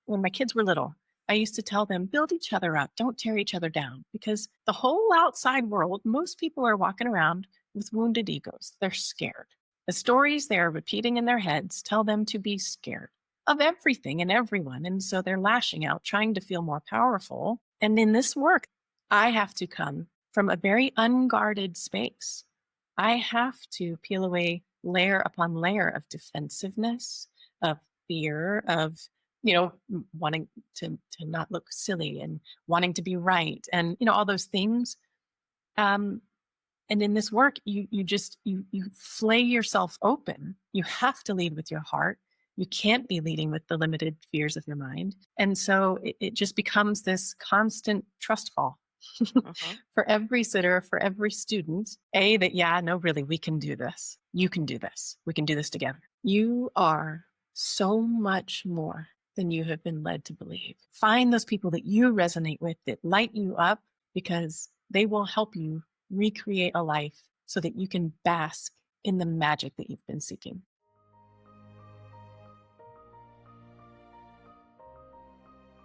when my kids were little, I used to tell them, build each other up, don't tear each other down, because the whole outside world, most people are walking around with wounded egos. They're scared. The stories they're repeating in their heads tell them to be scared of everything and everyone. And so they're lashing out, trying to feel more powerful. And in this work, I have to come from a very unguarded space. I have to peel away layer upon layer of defensiveness, of fear, of wanting to not look silly and wanting to be right, and all those things. Um, and in this work, you flay yourself open. You have to lead with your heart. You can't be leading with the limited fears of your mind. And so it just becomes this constant trust fall Mhm. for every sitter, for every student. No, really, we can do this. You can do this. We can do this together. You are so much more than you have been led to believe. Find those people that you resonate with, that light you up, because they will help you recreate a life so that you can bask in the magic that you've been seeking.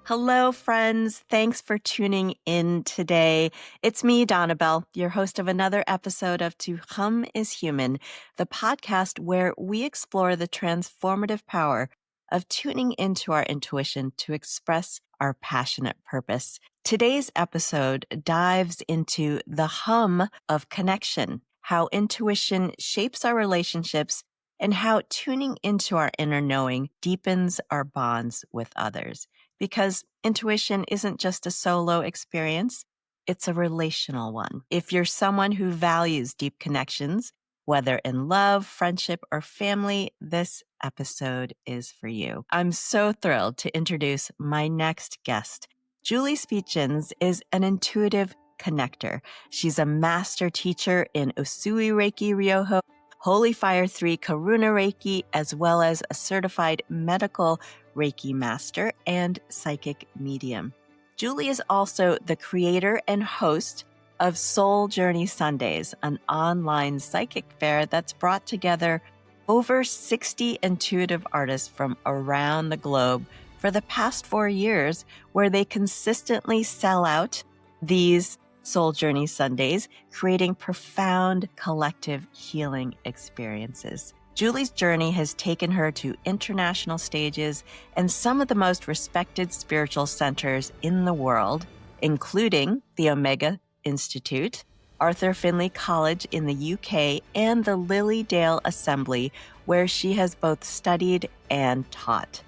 Hello, friends. Thanks for tuning in today. It's me, Donna Bell, your host of another episode of To Hum is Human, the podcast where we explore the transformative power of tuning into our intuition to express our passionate purpose. Today's episode dives into the hum of connection, how intuition shapes our relationships, and how tuning into our inner knowing deepens our bonds with others. Because intuition isn't just a solo experience, it's a relational one. If you're someone who values deep connections, whether in love, friendship, or family, this episode is for you. I'm so thrilled to introduce my next guest. Julie Speetjens is an intuitive connector. She's a master teacher in Usui Reiki Ryoho, Holy Fire 3 Karuna Reiki, as well as a certified medical Reiki master and psychic medium. Julie is also the creator and host of Soul Journey Sundays, an online psychic fair that's brought together over 60 intuitive artists from around the globe for the past 4 years, where they consistently sell out these Soul Journey Sundays, creating profound collective healing experiences. Julie's journey has taken her to international stages and some of the most respected spiritual centers in the world, including the Omega Institute, Arthur Findlay College in the UK, and the Lilydale Assembly, where she has both studied and taught.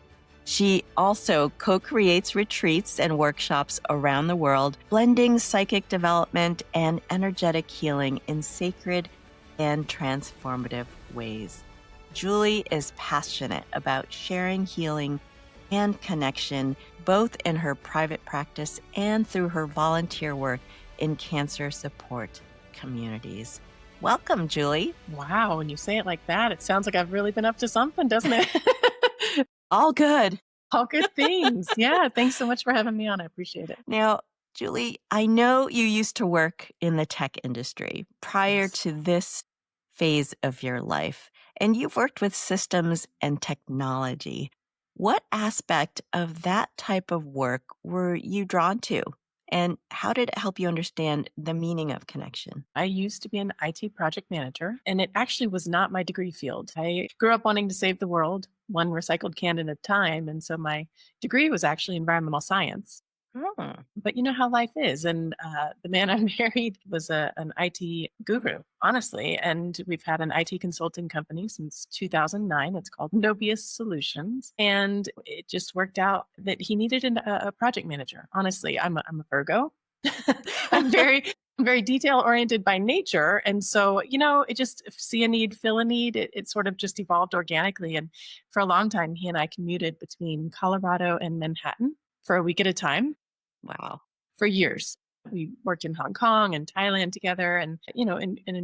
She also co-creates retreats and workshops around the world, blending psychic development and energetic healing in sacred and transformative ways. Julie is passionate about sharing healing and connection, both in her private practice and through her volunteer work in cancer support communities. Welcome, Julie. Wow, when you say it like that, it sounds like I've really been up to something, doesn't it? All good. All good things. Yeah, thanks so much for having me on. I appreciate it. Now, Julie, I know you used to work in the tech industry prior Yes. to this phase of your life, and you've worked with systems and technology. What aspect of that type of work were you drawn to? And how did it help you understand the meaning of connection? I used to be an IT project manager, and it actually was not my degree field. I grew up wanting to save the world, one recycled can at a time. And so my degree was actually environmental science. Hmm. But you know how life is. And the man I married was an IT guru, honestly. And we've had an IT consulting company since 2009. It's called Nobius Solutions. And it just worked out that he needed a project manager. Honestly, I'm a Virgo. I'm very detail oriented by nature. And so, it just see a need, fill a need. It sort of just evolved organically. And for a long time, he and I commuted between Colorado and Manhattan for a week at a time Wow. for years. We worked in Hong Kong and Thailand together, and in an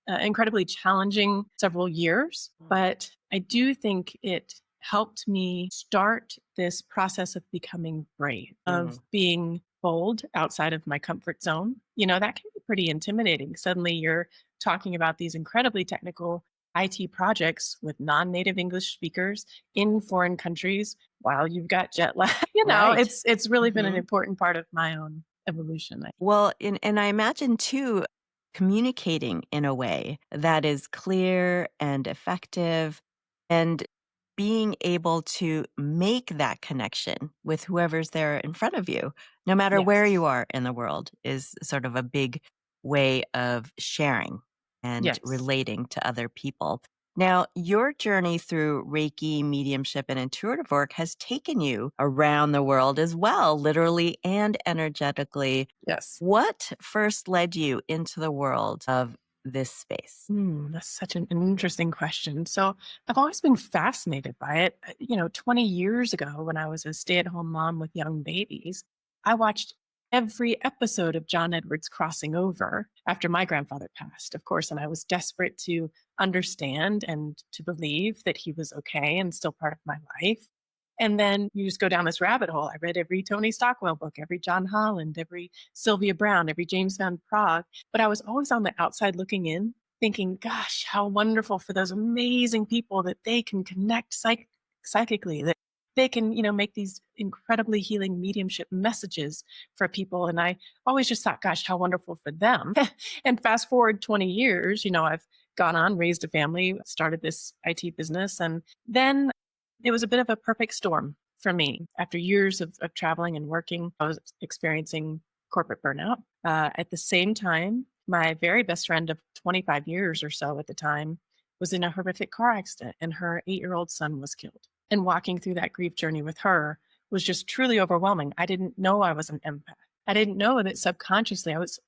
incredibly challenging several years. But I do think it helped me start this process of becoming brave, of being bold outside of my comfort zone. That can be pretty intimidating. Suddenly, you're talking about these incredibly technical IT projects with non-native English speakers in foreign countries while you've got jet lag. Right. It's really been an Mhm. important part of my own evolution. Well, and I imagine too, communicating in a way that is clear and effective and being able to make that connection with whoever's there in front of you, no matter where Yes. you are in the world, is sort of a big way of sharing and Yes. relating to other people. Now, your journey through Reiki, mediumship, and intuitive work has taken you around the world as well, literally and energetically. Yes. What first led you into the world of this space? That's such an interesting question. So I've always been fascinated by it. 20 years ago, when I was a stay at home mom with young babies, I watched every episode of John Edwards Crossing Over after my grandfather passed, of course. And I was desperate to understand and to believe that he was okay and still part of my life. And then you just go down this rabbit hole. I read every Tony Stockwell book, every John Holland, every Sylvia Brown, every James Van Praagh. But I was always on the outside looking in, thinking, gosh, how wonderful for those amazing people that they can connect psychically, that they can, make these incredibly healing mediumship messages for people. And I always just thought, gosh, how wonderful for them. And fast forward 20 years, I've gone on, raised a family, started this IT business. And then it was a bit of a perfect storm for me. After years of traveling and working, I was experiencing corporate burnout. At the same time, my very best friend of 25 years or so at the time was in a horrific car accident, and her 8-year-old son was killed. And walking through that grief journey with her was just truly overwhelming. I didn't know I was an empath. I didn't know that subconsciously I was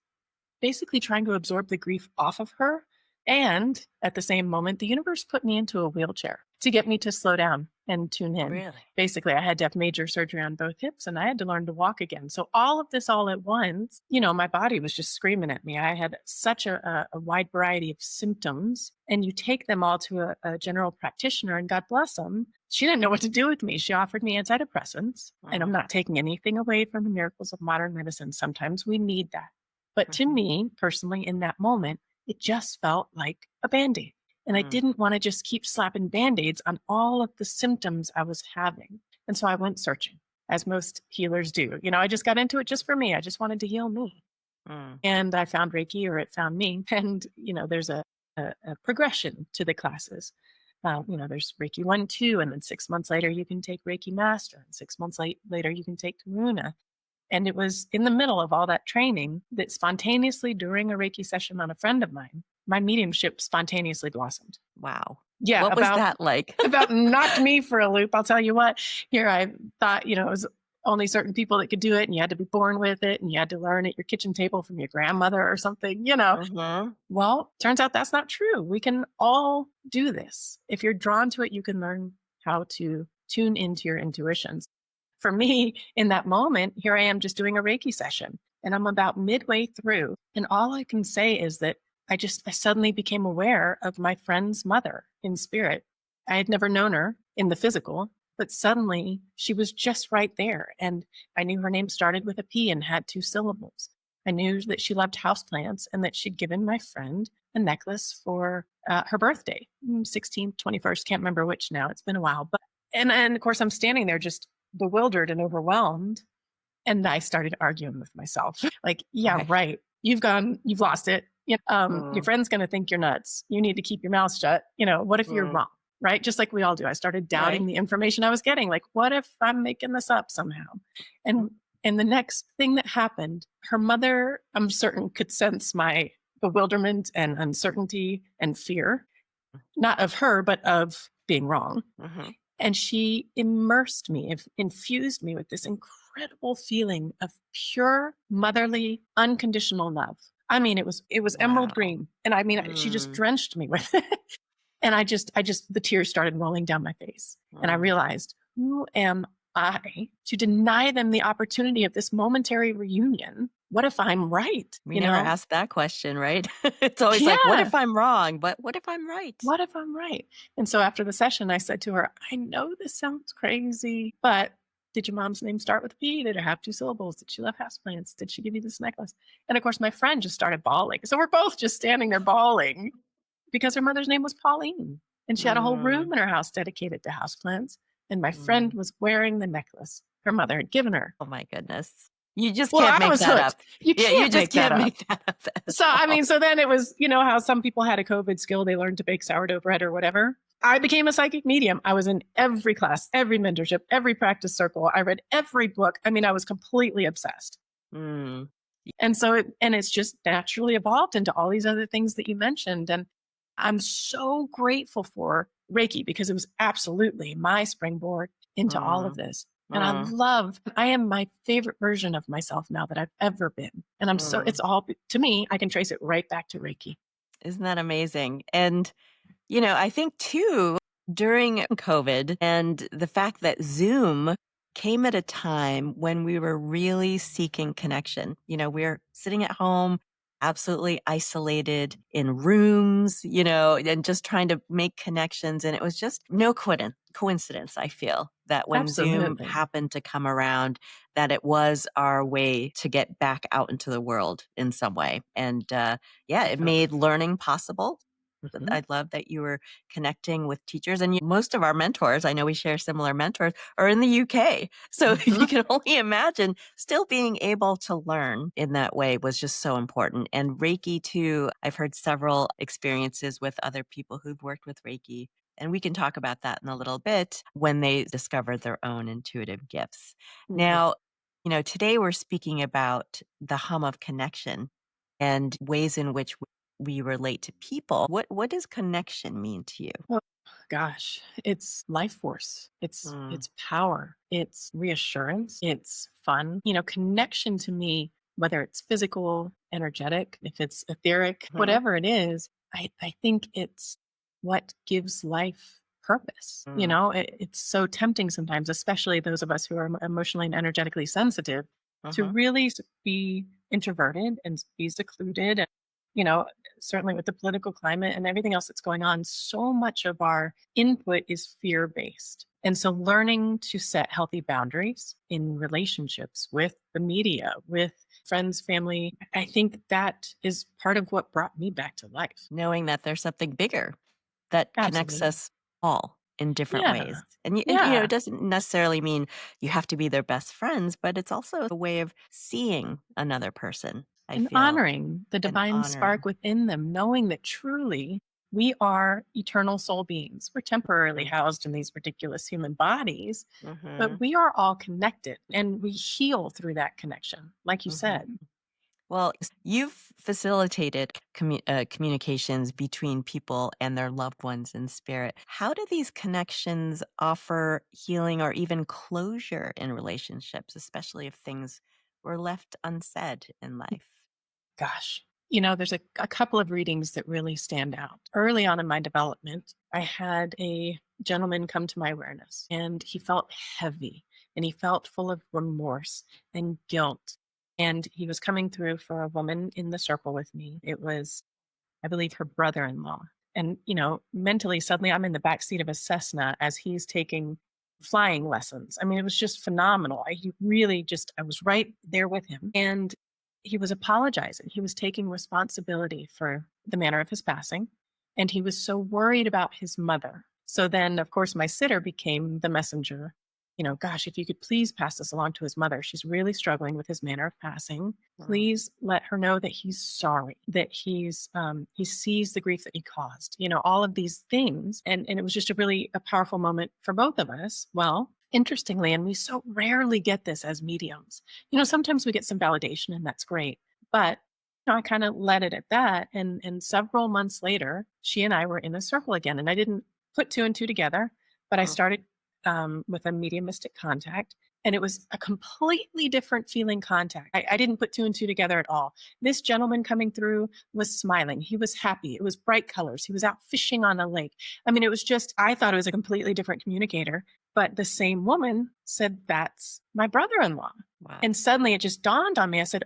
basically trying to absorb the grief off of her. And at the same moment, the universe put me into a wheelchair to get me to slow down and tune in. Really? Basically, I had to have major surgery on both hips and I had to learn to walk again. So, all of this all at once, my body was just screaming at me. I had such a wide variety of symptoms, and you take them all to a general practitioner, and God bless them. She didn't know what to do with me. She offered me antidepressants, and I'm Mm, not taking anything away from the miracles of modern medicine. Sometimes we need that. But to mhm, me, personally, in that moment, it just felt like a Band-Aid. And I mm. didn't want to just keep slapping Band-Aids on all of the symptoms I was having. And so I went searching, as most healers do. I just got into it just for me. I just wanted to heal me. Mm. And I found Reiki, or it found me. And, there's a progression to the classes. There's Reiki 1, 2, and then 6 months later, you can take Reiki Master. And 6 months later, you can take Karuna. And it was in the middle of all that training that spontaneously, during a Reiki session on a friend of mine, my mediumship spontaneously blossomed. Wow. Yeah, What was about that like? about knocked me for a loop. I'll tell you what. Here I thought, it was only certain people that could do it, and you had to be born with it, and you had to learn at your kitchen table from your grandmother or something. Mhm. Well, turns out that's not true. We can all do this. If you're drawn to it, you can learn how to tune into your intuitions. For me, in that moment, here I am just doing a Reiki session, and I'm about midway through. And all I can say is that I suddenly became aware of my friend's mother in spirit. I had never known her in the physical, but suddenly she was just right there. And I knew her name started with a P and had 2 syllables. I knew that she loved houseplants and that she'd given my friend a necklace for her birthday, 16th, 21st, can't remember which now. It's been a while. But and of course I'm standing there just bewildered and overwhelmed. And I started arguing with myself. Like, yeah, Right. right. You've lost it. Your Mm, friend's going to think you're nuts. You need to keep your mouth shut. What if you're mm. wrong? Right. Just like we all do. I started doubting Right. the information I was getting. Like, what if I'm making this up somehow? Mm, And and the next thing that happened, her mother, I'm certain, could sense my bewilderment and uncertainty and fear, not of her, but of being wrong. mhm. And she immersed me, infused me with this incredible feeling of pure motherly, unconditional love. I mean, it was emerald Wow. green. And I mean, she just Mm, drenched me with it. And I just the tears started rolling down my face. And I mm. realized, who am I to deny them the opportunity of this momentary reunion? What if I'm right? We never asked that question, right? It's always like, "What Yeah. if I'm wrong?" But what if I'm right? What if I'm right? And so after the session, I said to her, I know this sounds crazy, but did your mom's name start with a P? Did it have 2 syllables? Did she love houseplants? Did she give you this necklace? And of course, my friend just started bawling. So we're both just standing there bawling. because her mother's name was Pauline. And she had a whole Mm, room in her house dedicated to houseplants. And my friend mm. was wearing the necklace her mother had given her. Oh my goodness. You just Well, can't I make was that hooked. up. You Yeah, you can't just make that can't up. make that up at So, I all. mean, so then it was, how some people had a COVID skill, they learned to bake sourdough bread or whatever. I became a psychic medium. I was in every class, every mentorship, every practice circle. I read every book. I mean, I was completely obsessed. Mm, And so it's just naturally evolved into all these other things that you mentioned. And I'm so grateful for Reiki because it was absolutely my springboard into all of mm, this. And mm, I am my favorite version of myself now that I've ever been. And mm. it's all, to me, I can trace it right back to Reiki. Isn't that amazing? And I think too, during COVID and the fact that Zoom came at a time when we were really seeking connection. We're sitting at home, absolutely isolated in rooms, and just trying to make connections. And it was just no coincidence, I feel, that when Zoom Absolutely. happened to come around, that it was our way to get back out into the world in some way. And yeah, it made Definitely. learning possible. Mhm. I love that you were connecting with teachers, and most of our mentors, I know we share similar mentors, are in the UK. So you Mhm. can only imagine still being able to learn in that way was just so important. And Reiki too, I've heard several experiences with other people who've worked with Reiki. And we can talk about that in a little bit when they discovered their own intuitive gifts. Mhm. Now, today we're speaking about the hum of connection and ways in which we relate to people. What does connection mean to you? Oh, gosh, it's life force. Mm, It's power. It's reassurance. It's fun. Connection to me, whether it's physical, energetic, if it's etheric, mhm, whatever it is, I think it's what gives life purpose. mm, It's so tempting sometimes, especially those of us who are emotionally and energetically sensitive, to mhm, really be introverted and be secluded. And, you know, certainly with the political climate and everything else that's going on, so much of our input is fear based. And so learning to set healthy boundaries in relationships with the media, with friends, family, I think that is part of what brought me back to life. knowing that there's something bigger that connects Absolutely. us all in different ways. Yeah. And it Yeah. doesn't necessarily mean you have to be their best friends, but it's also a way of seeing another person, I And feel, honoring the and divine spark honoring. within them, knowing that truly we are eternal soul beings. We're temporarily Mm, housed in these ridiculous human bodies, but mhm, we are all connected and we heal through that connection, like you mhm. said. Well, you've facilitated communications between people and their loved ones in spirit. How do these connections offer healing or even closure in relationships, especially if things were left unsaid in life? Gosh, there's a couple of readings that really stand out. Early on in my development, I had a gentleman come to my awareness and he felt heavy and he felt full of remorse and guilt. And he was coming through for a woman in the circle with me. It was, I believe, her brother in law. And, mentally, suddenly I'm in the back seat of a Cessna as he's taking flying lessons. I mean, it was just phenomenal. He really just, I was right there with him. And he was apologizing. He was taking responsibility for the manner of his passing. And he was so worried about his mother. So then, of course, my sitter became the messenger. Gosh, if you could please pass this along to his mother. She's really struggling with his manner of passing. Mm, Please let her know that he's sorry, that he sees the grief that he caused. All of these things, and it was just a powerful moment for both of us. Well, interestingly, and we so rarely get this as mediums. Sometimes we get some validation, and that's great, but I kind of let it at that. And several months later, she and I were in a circle again, and I didn't put two and two together, but I mm, started with a mediumistic contact. And it was a completely different feeling contact. I didn't put two and two together at all. This gentleman coming through was smiling. He was happy. It was bright colors. He was out fishing on a lake. I mean, it was just, I thought it was a completely different communicator. But the same woman said, "That's my brother in law." wow. And suddenly it just dawned on me. I said,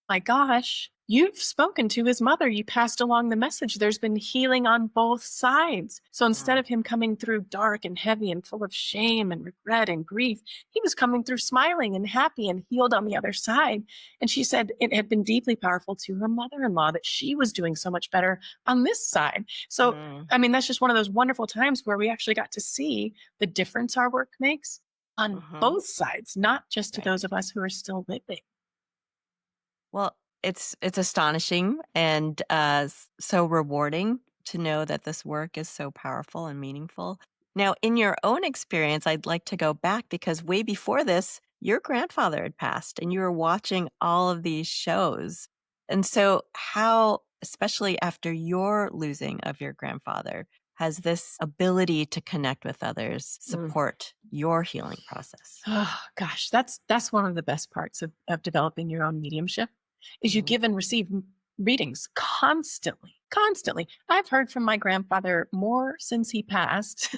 "My gosh, you've spoken to his mother. You passed along the message. There's been healing on both sides. So instead Wow. of him coming through dark and heavy and full of shame and regret and grief, he was coming through smiling and happy and healed on the other side. And she said it had been deeply powerful to her mother in law that she was doing so much better on this side. So, Mm, I mean, that's just one of those wonderful times where we actually got to see the difference our work makes on mhm. both sides, not just to Right. those of us who are still living. Well, it's astonishing and so rewarding to know that this work is so powerful and meaningful. Now, in your own experience, I'd like to go back because way before this, your grandfather had passed and you were watching all of these shows. And so, how, especially after your losing of your grandfather, has this ability to connect with others Mm. support your healing process? Oh gosh, that's one of the best parts of developing your own mediumship is you Mhm. give and receive readings constantly. Constantly. I've heard from my grandfather more since he passed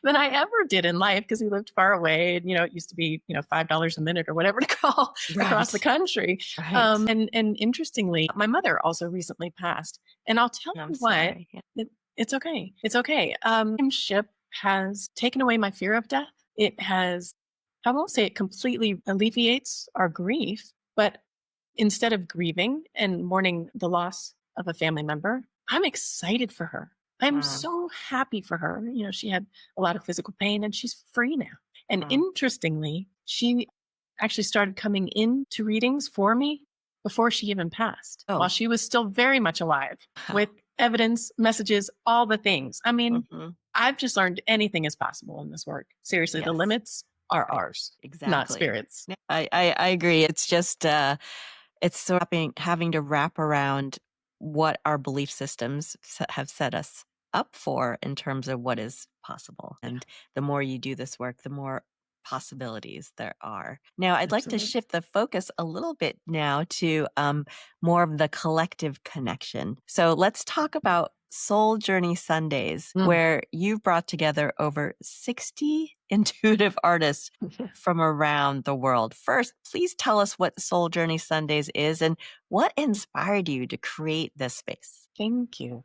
than I ever did in life because he lived far away. And, it used to be, $5 a minute or whatever to call across the Right. country. Right. And interestingly, my mother also recently passed. And I'll tell I'm you what, sorry. Yeah. it's okay. It's okay. Mediumship has taken away my fear of death. It has, I won't say it completely alleviates our grief, but instead of grieving and mourning the loss of a family member, I'm excited for her. I'm Wow. so happy for her. She had a lot of physical pain and she's free now. And Wow. interestingly, she actually started coming into readings for me before she even passed, while Oh, she was still very much alive wow. with evidence, messages, all the things. I mean, Mhm. I've just learned anything is possible in this work. Seriously, the Yes, limits are right. ours, not Exactly. spirits. Yeah, I agree. It's just, it's so having to wrap around what our belief systems have set us up for in terms of what is possible. Yeah, And the more you do this work, the more possibilities there are. Now, I'd like to absolutely. shift the focus a little bit now to more of the collective connection. So let's talk about Soul Journey Sundays, Mm. where you've brought together over 60 intuitive artists from around the world. First, please tell us what Soul Journey Sundays is and what inspired you to create this space. Thank you.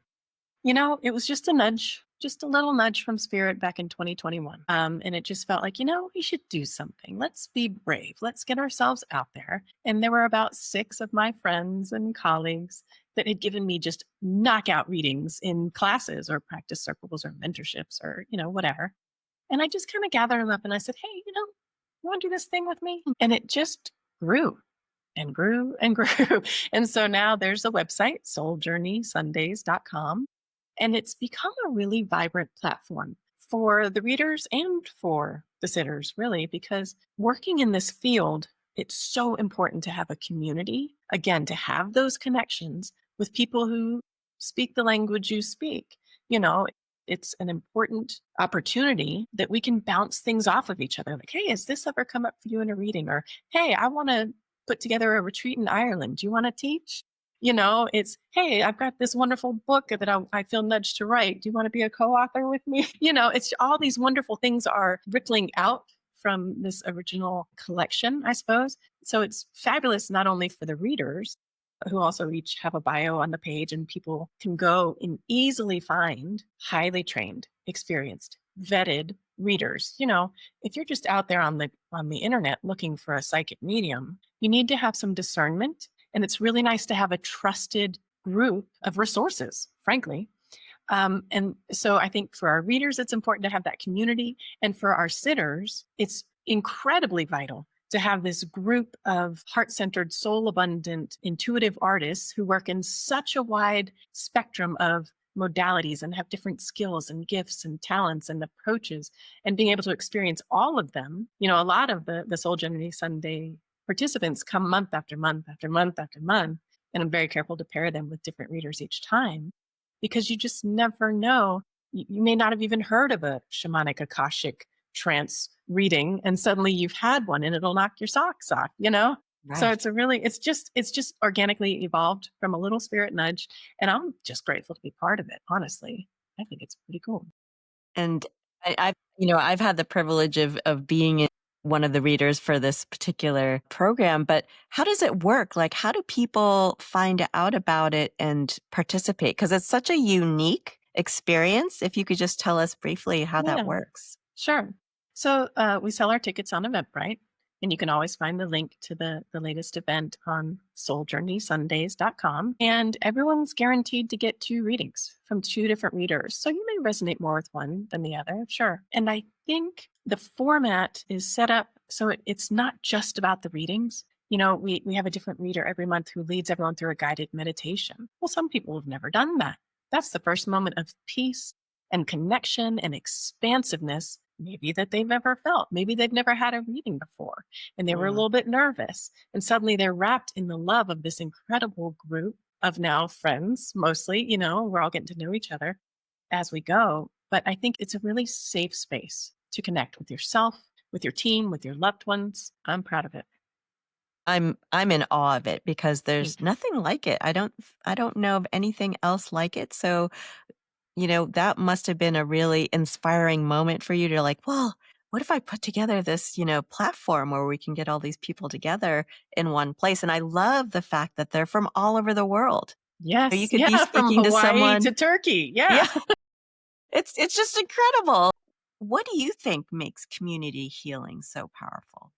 It was just a nudge, just a little nudge from spirit back in 2021. And it just felt like, we should do something. Let's be brave. Let's get ourselves out there. And there were about six of my friends and colleagues that had given me just knockout readings in classes or practice circles or mentorships or, whatever. And I just kind of gathered them up and I said, hey, you want to do this thing with me? And it just grew and grew and grew. And so now there's a website, souljourneysundays.com, and it's become a really vibrant platform for the readers and for the sitters, really, because working in this field, it's so important to have a community, again, to have those connections with people who speak the language you speak. You know, it's an important opportunity that we can bounce things off of each other. Like, hey, has this ever come up for you in a reading? Or, hey, I want to put together a retreat in Ireland. Do you want to teach? It's, hey, I've got this wonderful book that I feel nudged to write. Do you want to be a co author with me? It's all these wonderful things are rippling out from this original collection, I suppose. So it's fabulous, not only for the readers, who also each have a bio on the page, and people can go and easily find highly trained, experienced, vetted readers. If you're just out there on the internet looking for a psychic medium, you need to have some discernment, and it's really nice to have a trusted group of resources, frankly. And so I think for our readers, it's important to have that community. And for our sitters, it's incredibly vital to have this group of heart centered, soul abundant, intuitive artists who work in such a wide spectrum of modalities and have different skills and gifts and talents and approaches, and being able to experience all of them. A lot of the Soul Journey Sunday participants come month after month after month after month. And I'm very careful to pair them with different readers each time because you just never know. You may not have even heard of a shamanic Akashic trance reading, and suddenly you've had one and it'll knock your socks off. So Right. it's just organically evolved from a little spirit nudge, and I'm just grateful to be part of it. Honestly, I think it's pretty cool. And I've had the privilege of being in one of the readers for this particular program, but how does it work? Like, how do people find out about it and participate? Because it's such a unique experience. If you could just tell us briefly how that Yeah. works. Sure. So we sell our tickets on Eventbrite, and you can always find the link to the latest event on souljourneysundays.com. And everyone's guaranteed to get two readings from two different readers. So you may resonate more with one than the other, sure. And I think the format is set up so it's not just about the readings. We have a different reader every month who leads everyone through a guided meditation. Well, some people have never done that. That's the first moment of peace and connection and expansiveness maybe that they've ever felt. Maybe they've never had a reading before and they were a Mm. little bit nervous. And suddenly they're wrapped in the love of this incredible group of now friends, mostly, we're all getting to know each other as we go. But I think it's a really safe space to connect with yourself, with your team, with your loved ones. I'm proud of it. I'm in awe of it because there's Thank you. nothing like it. I don't know of anything else like it. So, that must have been a really inspiring moment for you to like, well, what if I put together this, platform where we can get all these people together in one place? And I love the fact that they're from all over the world. So you Yes. could be Yeah. From speaking to Hawaii someone. to Turkey. Yeah, Yeah. it's just incredible. What do you think makes community healing so powerful?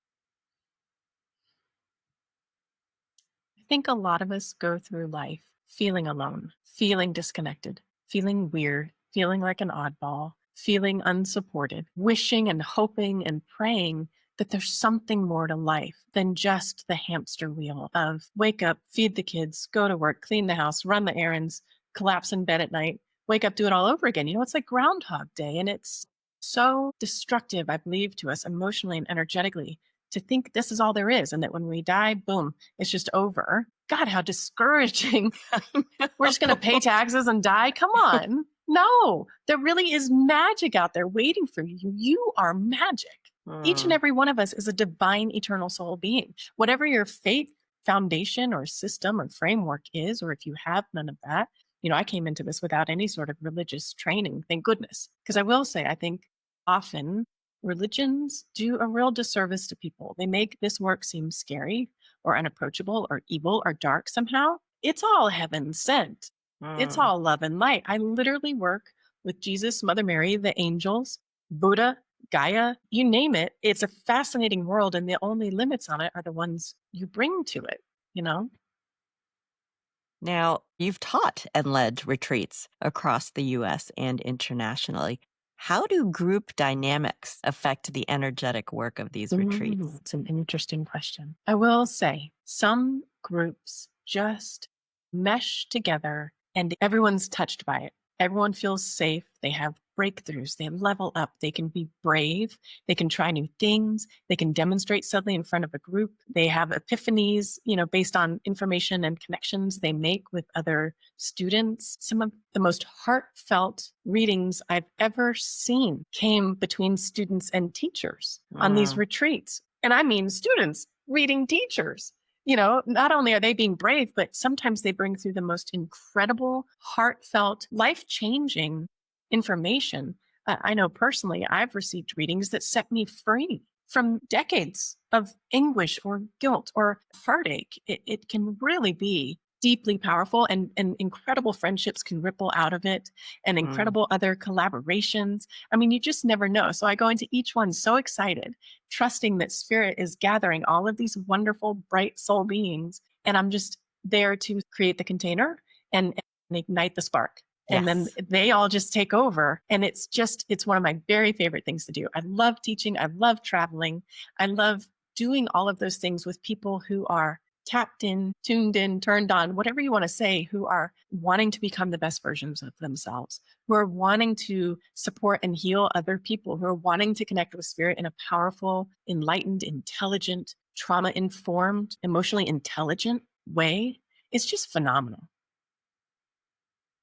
I think a lot of us go through life feeling alone, feeling disconnected, feeling weird, feeling like an oddball, feeling unsupported, wishing and hoping and praying that there's something more to life than just the hamster wheel of wake up, feed the kids, go to work, clean the house, run the errands, collapse in bed at night, wake up, do it all over again. It's like Groundhog Day. And it's so destructive, I believe, to us emotionally and energetically to think this is all there is and that when we die, boom, it's just over. God, how discouraging. We're just going to pay taxes and die. Come on. No, there really is magic out there waiting for you. You are magic. Each and Mm. every one of us is a divine, eternal soul being. Whatever your faith foundation or system or framework is, or if you have none of that, I came into this without any sort of religious training, thank goodness. Because I will say, I think often religions do a real disservice to people. They make this work seem scary or unapproachable or evil or dark somehow. It's all heaven sent. It's Mm. all love and light. I literally work with Jesus, Mother Mary, the angels, Buddha, Gaia, you name it. It's a fascinating world, and the only limits on it are the ones you bring to it, you know? Now, you've taught and led retreats across the US and internationally. How do group dynamics affect the energetic work of these retreats? It's an interesting question. I will say some groups just mesh together and everyone's touched by it. Everyone feels safe. They have breakthroughs. They level up. They can be brave. They can try new things. They can demonstrate suddenly in front of a group. They have epiphanies, based on information and connections they make with other students. Some of the most heartfelt readings I've ever seen came between students and teachers on these Mm. retreats. And I mean, students reading teachers. Not only are they being brave, but sometimes they bring through the most incredible, heartfelt, life changing information. I know personally, I've received readings that set me free from decades of anguish or guilt or heartache. It can really be deeply powerful, and incredible friendships can ripple out of it, and Mm. incredible other collaborations. I mean, you just never know. So I go into each one so excited, trusting that spirit is gathering all of these wonderful, bright soul beings. And I'm just there to create the container and ignite the spark. And then Yes. they all just take over. And it's one of my very favorite things to do. I love teaching. I love traveling. I love doing all of those things with people who are tapped in, tuned in, turned on, whatever you want to say, who are wanting to become the best versions of themselves, who are wanting to support and heal other people, who are wanting to connect with spirit in a powerful, enlightened, intelligent, trauma informed, emotionally intelligent way. It's just phenomenal.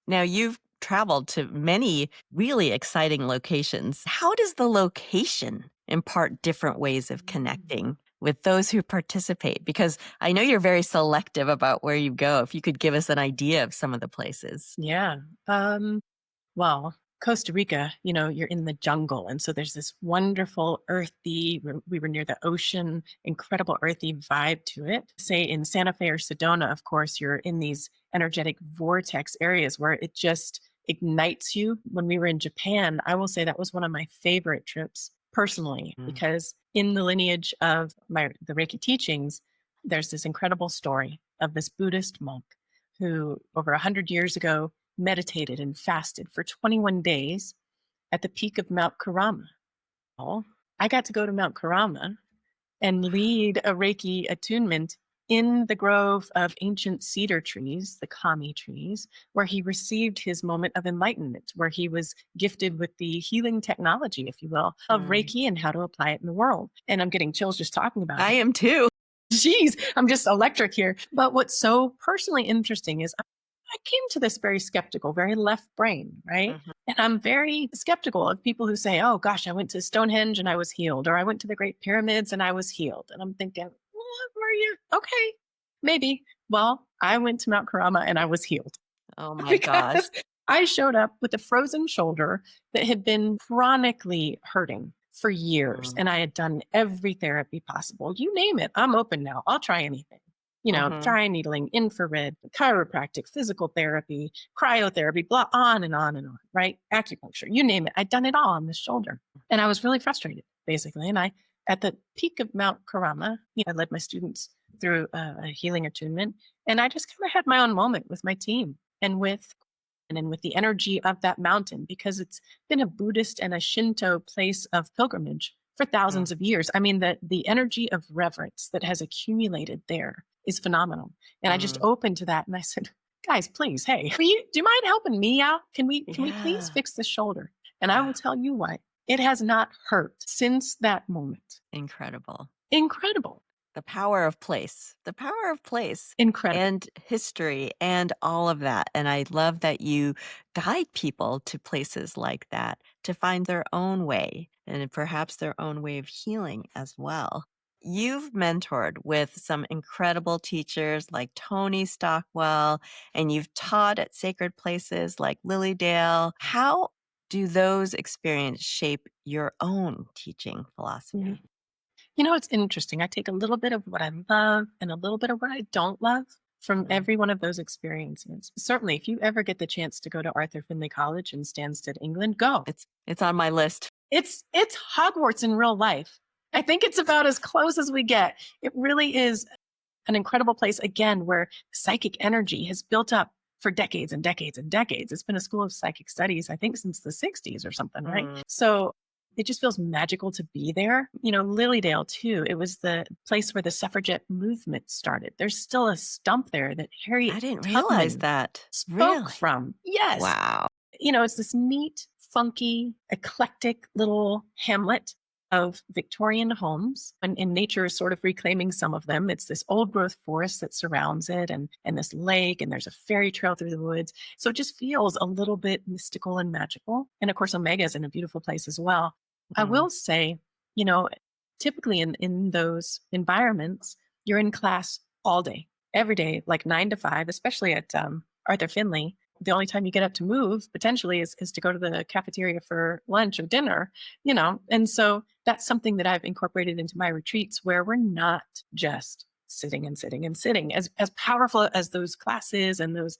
Now, you've traveled to many really exciting locations. How does the location impart different ways of connecting with those who participate? Because I know you're very selective about where you go. If you could give us an idea of some of the places. Yeah. Well, Costa Rica, you're in the jungle. And so there's this wonderful earthy, we were near the ocean, incredible earthy vibe to it. Say in Santa Fe or Sedona, of course, you're in these energetic vortex areas where it just ignites you. When we were in Japan, I will say that was one of my favorite trips personally, because in the lineage of the Reiki teachings, there's this incredible story of this Buddhist monk who over 100 years ago meditated and fasted for 21 days at the peak of Mount Karama. I got to go to Mount Karama and lead a Reiki attunement in the grove of ancient cedar trees, the kami trees, where he received his moment of enlightenment, where he was gifted with the healing technology, if you will, of Reiki and how to apply it in the world. And I'm getting chills just talking about it. I am too. Geez, I'm just electric here. But what's so personally interesting is I came to this very skeptical, very left brain, right? And I'm very skeptical of people who say, oh gosh, I went to Stonehenge and I was healed, or I went to the Great Pyramids and I was healed. And I'm thinking, what were you? Okay, maybe. Well, I went to Mount Karama and I was healed. Oh my gosh. I showed up with a frozen shoulder that had been chronically hurting for years. And I had done every therapy possible. You name it, I'm open now. I'll try anything. Dry needling, infrared, chiropractic, physical therapy, cryotherapy, blah, on and on and on, right? Acupuncture, you name it. I'd done it all on this shoulder. And I was really frustrated, basically. And at the peak of Mount Karama, I led my students through a healing attunement. And I just kind of had my own moment with my team and with the energy of that mountain, because it's been a Buddhist and a Shinto place of pilgrimage for thousands of years. I mean, the energy of reverence that has accumulated there is phenomenal. And I just opened to that and I said, guys, please, hey, do you mind helping me out? Can we please fix the shoulder? And I will tell you what, it has not hurt since that moment. Incredible. The power of place, Incredible. and history and all of that. And I love that you guide people to places like that to find their own way and perhaps their own way of healing as well. You've mentored with some incredible teachers like Tony Stockwell, and you've taught at sacred places like Lilydale. How do those experiences shape your own teaching philosophy? It's interesting. I take a little bit of what I love and a little bit of what I don't love from every one of those experiences. Certainly, if you ever get the chance to go to Arthur Findlay College in Stansted, England, go. It's on my list. It's Hogwarts in real life. I think it's about as close as we get. It really is an incredible place, again, where psychic energy has built up for decades and decades and decades. It's been a school of psychic studies, I think, since the 60s or something, right? So it just feels magical to be there. Lilydale, too. It was the place where the suffragette movement started. There's still a stump there that Harriet I didn't Tubman realize that. spoke from. Yes. Wow. It's this neat, funky, eclectic little hamlet of Victorian homes, and nature is sort of reclaiming some of them. It's this old growth forest that surrounds it, and this lake, and there's a fairy trail through the woods. So it just feels a little bit mystical and magical. And of course, Omega is in a beautiful place as well. I will say, typically in those environments, you're in class all day, every day, like 9 to 5, especially at Arthur Findlay. The only time you get up to move potentially is to go to the cafeteria for lunch or dinner, and so that's something that I've incorporated into my retreats, where we're not just sitting and sitting and sitting. As powerful as those classes and those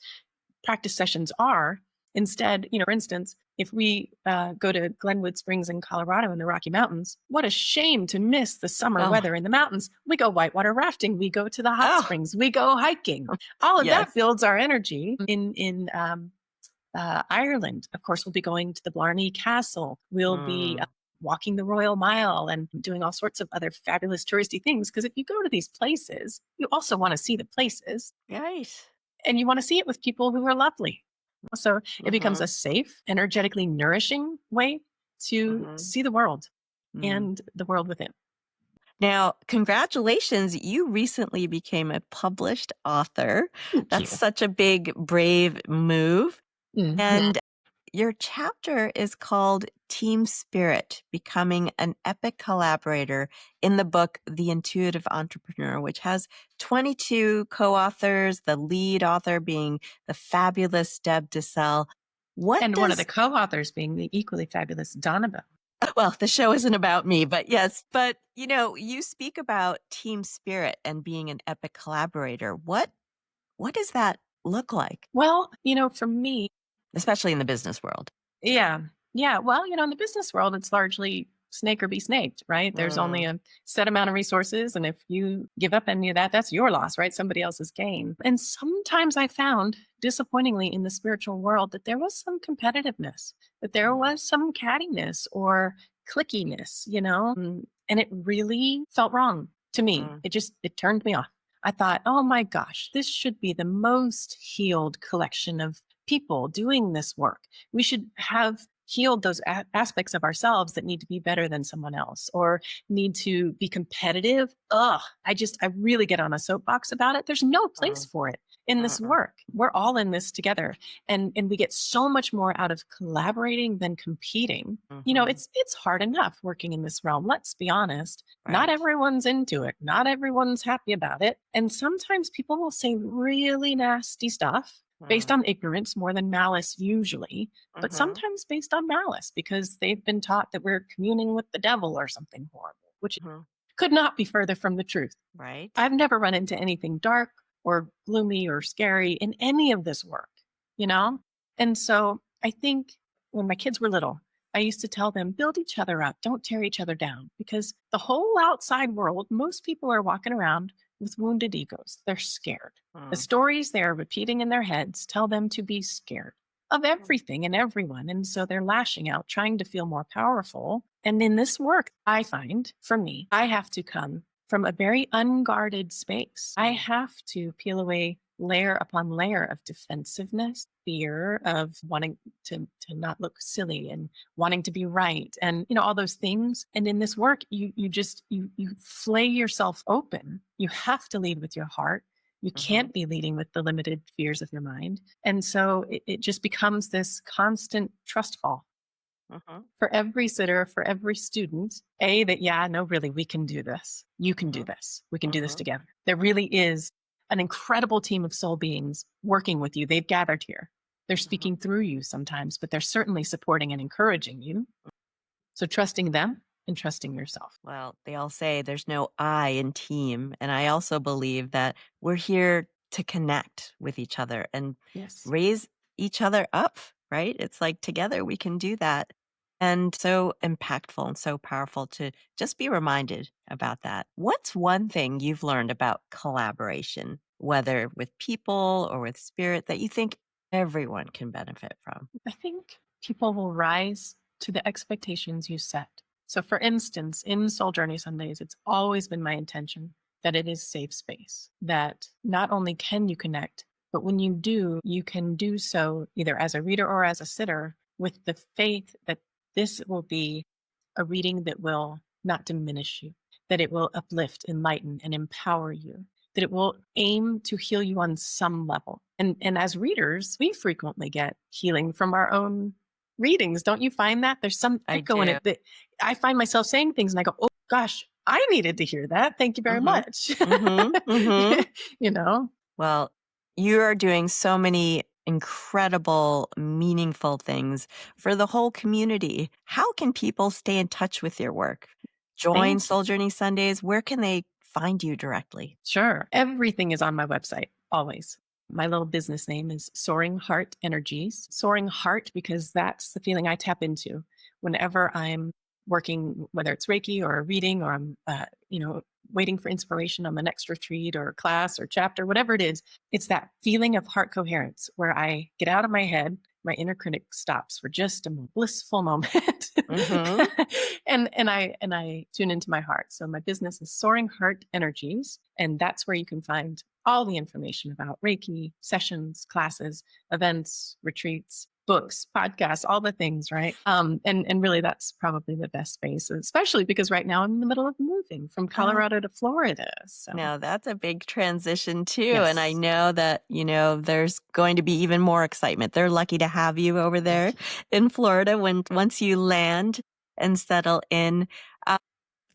practice sessions are, instead, for instance, if we go to Glenwood Springs in Colorado in the Rocky Mountains, what a shame to miss the summer weather in the mountains. We go whitewater rafting, we go to the hot springs, we go hiking. All of that builds our energy. In Ireland, of course, we'll be going to the Blarney Castle. We'll be walking the Royal Mile and doing all sorts of other fabulous touristy things. Because if you go to these places, you also want to see the places. Right. And you want to see it with people who are lovely. So it becomes a safe, energetically nourishing way to see the world and the world within. Now, congratulations. You recently became a published author. That's such a big, brave move. And your chapter is called Team Spirit, Becoming an Epic Collaborator, in the book, The Intuitive Entrepreneur, which has 22 co-authors, the lead author being the fabulous Deb Dissel. What And one of the does co-authors being the equally fabulous Donna. well, the show isn't about me, but yes, but you speak about team spirit and being an epic collaborator. What does that look like, Well, for me, especially in the business world? yeah. Yeah. Well, in the business world, it's largely snake or be snaked, right? There's only Mm, a set amount of resources. And if you give up any of that, that's your loss, right? Somebody else's gain. And sometimes I found, disappointingly, in the spiritual world that there was some competitiveness, that there mm, was some cattiness or clickiness, and it really felt wrong to me. mm, It turned me off. I thought, oh my gosh, this should be the most healed collection of people doing this work. We should have healed those aspects of ourselves that need to be better than someone else or need to be competitive. I really get on a soapbox about it. There's no place mm, for it in this mm, work. We're all in this together, and we get so much more out of collaborating than competing. mhm. It's hard enough working in this realm. Let's be honest. Not Right. everyone's into it. Not everyone's happy about it. And sometimes people will say really nasty stuff based Mm, on ignorance more than malice, usually, but mhm, sometimes based on malice because they've been taught that we're communing with the devil or something horrible, which mhm. could not be further from the truth. Right. I've never run into anything dark or gloomy or scary in any of this work, you know? And so I think when my kids were little, I used to tell them, build each other up, don't tear each other down, because the whole outside world, most people are walking around with wounded egos. They're scared. The Mm, stories they are repeating in their heads tell them to be scared of mm, everything and everyone. And so they're lashing out, trying to feel more powerful. And in this work, I find for me, I have to come from a very unguarded space. I mm, have to peel away layer upon layer of defensiveness, fear of wanting to not look silly and wanting to be right and all those things. And in this work, you flay yourself open. You have to lead with your heart. You mhm, can't be leading with the limited fears of your mind. And so it just becomes this constant trust fall mhm, for every sitter, for every student, that, yeah, no, really, we can do this. You can do mhm, this. We can do this mhm, together. There really is an incredible team of soul beings working with you. They've gathered here. They're mhm. speaking through you sometimes, but they're certainly supporting and encouraging you. So trusting them and trusting yourself. Well, they all say there's no I in team. And I also believe that we're here to connect with each other and Yes. raise each other up, right? It's like together we can do that. And so impactful and so powerful to just be reminded about that. What's one thing you've learned about collaboration, whether with people or with spirit, that you think everyone can benefit from? I think people will rise to the expectations you set. So, for instance, in Soul Journey Sundays, it's always been my intention that it is safe space, that not only can you connect, but when you do, you can do so either as a reader or as a sitter with the faith that this will be a reading that will not diminish you, that it will uplift, enlighten, and empower you, that it will aim to heal you on some level. And as readers, we frequently get healing from our own readings. Don't you find that? There's some I echo in do. it that I find myself saying things and I go, oh gosh, I needed to hear that. Thank you very Mm-hmm. much. Mm-hmm. Mm-hmm. you know? Well, you are doing so many incredible, meaningful things for the whole community. How can people stay in touch with your work? Join Thank you. Soul Journey Sundays. Where can they find you directly? Sure. Everything is on my website, always. My little business name is Soaring Heart Energies. Soaring Heart, because that's the feeling I tap into whenever I'm working, whether it's Reiki or a reading or I'm, waiting for inspiration on the next retreat or class or chapter, whatever it is. It's that feeling of heart coherence where I get out of my head, my inner critic stops for just a blissful moment. Mm-hmm. and I tune into my heart. So my business is Soaring Heart Energies, and that's where you can find all the information about Reiki, sessions, classes, events, retreats, books, podcasts, all the things, right? And really that's probably the best space, especially because right now I'm in the middle of moving from Oh, Colorado to Florida. So now that's a big transition too. And I yes, know that, there's going to be even more excitement. They're lucky to have you over there thank you. in Florida once you land and settle in. Uh,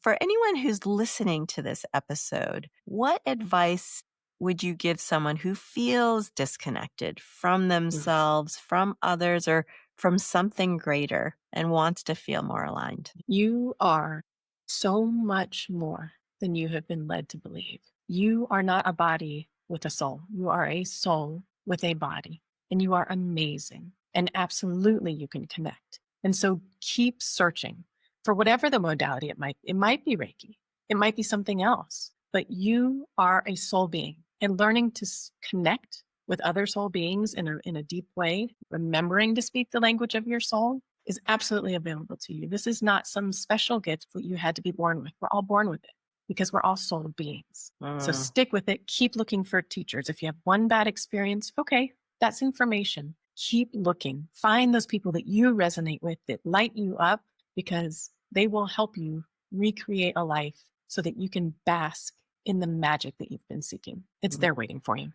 for anyone who's listening to this episode, what advice would you give someone who feels disconnected from Oof. themselves, from others, or from something greater and wants to feel more aligned? You are so much more than you have been led to believe. You are not a body with a soul. You are a soul with a body, and you are amazing. And absolutely, you can connect. And so keep searching for whatever the modality it might be Reiki, it might be something else, but you are a soul being, and learning to connect with other soul beings in a deep way, remembering to speak the language of your soul is absolutely available to you. This is not some special gift that you had to be born with. We're all born with it because we're all soul beings. So stick with it. Keep looking for teachers. If you have one bad experience, okay, that's information. Keep looking. Find those people that you resonate with, that light you up, because they will help you recreate a life so that you can bask in the magic that you've been seeking. It's there waiting for you.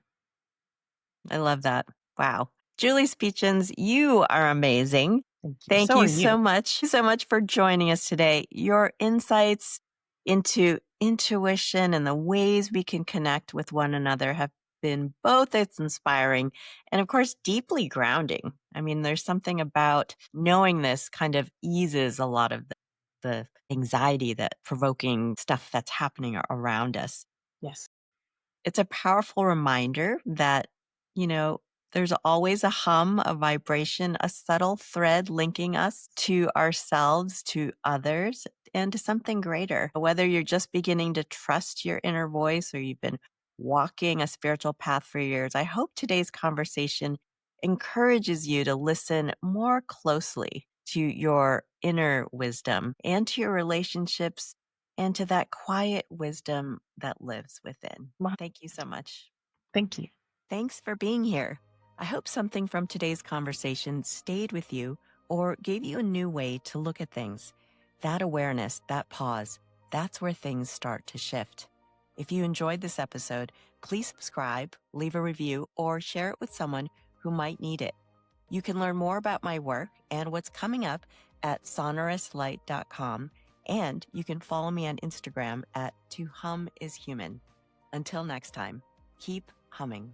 I love that. Wow. Julie Speetjens, you are amazing. Thank you. Thank So are you you. so much for joining us today. Your insights into intuition and the ways we can connect with one another have been both it's inspiring and of course deeply grounding. I mean, there's something about knowing this kind of eases a lot of the anxiety that provoking stuff that's happening around us. Yes. It's a powerful reminder that, you know, there's always a hum, a vibration, a subtle thread linking us to ourselves, to others, and to something greater. Whether you're just beginning to trust your inner voice or you've been walking a spiritual path for years, I hope today's conversation encourages you to listen more closely to your inner wisdom and to your relationships and to that quiet wisdom that lives within. Thank you so much. Thank you. Thanks for being here. I hope something from today's conversation stayed with you or gave you a new way to look at things. That awareness, that pause, that's where things start to shift. If you enjoyed this episode, please subscribe, leave a review, or share it with someone who might need it. You can learn more about my work and what's coming up at sonorouslight.com. And you can follow me on Instagram at @tohumIsHuman. Until next time, keep humming.